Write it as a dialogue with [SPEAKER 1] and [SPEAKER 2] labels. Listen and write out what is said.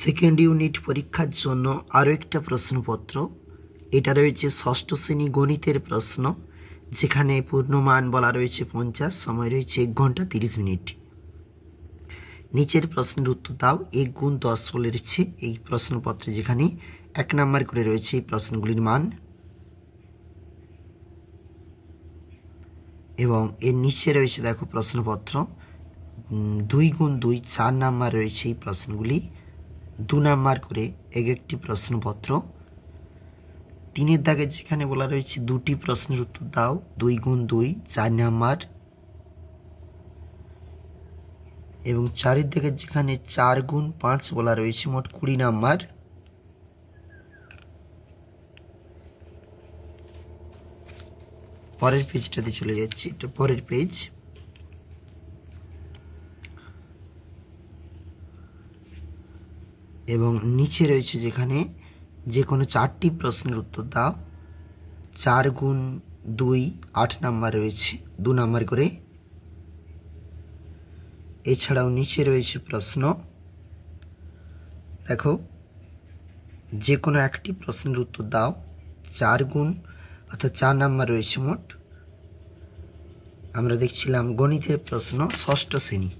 [SPEAKER 1] Second unit পরীক্ষার জন্য আরও একটা প্রশ্নপত্র। এটা রয়েছে ষষ্ঠ শ্রেণী গণিতের প্রশ্ন, যেখানে পূর্ণমান বলা রয়েছে 50, সময় রয়েছে 1 ঘন্টা 30 মিনিট। নিচের প্রশ্নের উত্তর দাও। 1 গুণ 10 বলে রয়েছে এই প্রশ্নপত্রে, যেখানে 1 নাম্বার করে রয়েছে এই প্রশ্নগুলির মান, এবং এর নিচে রয়েছে দেখো প্রশ্নপত্র 2 গুণ 2 4 নাম্বার রয়েছে এই প্রশ্নগুলি, 2 নাম্বার করে একটি প্রশ্নপত্র। 3-এর দাগে যেখানে বলা রয়েছে 2টি প্রশ্নের উত্তর দাও, 2 গুণ 2 4 নাম্বার, এবং 4-এর দাগে যেখানে 4 গুণ 5 বলা রয়েছে মোট 20 নাম্বার। পরের পেজটাতে চলে যাচ্ছি, এটা পরের পেজ। এবং নিচে রয়েছে যেখানে যে কোনো 4টি প্রশ্নের উত্তর দাও। 4 গুণ 2 8 নাম্বার রয়েছে, 2 নাম্বার করে। এছাড়াও নিচে রয়েছে প্রশ্ন, দেখো যে কোনো একটি প্রশ্নের উত্তর দাও। 4 গুণ অর্থাৎ 4 নাম্বার রয়েছে মোট। আমরা দেখছিলাম গণিতের প্রশ্ন ষষ্ঠ শ্রেণী।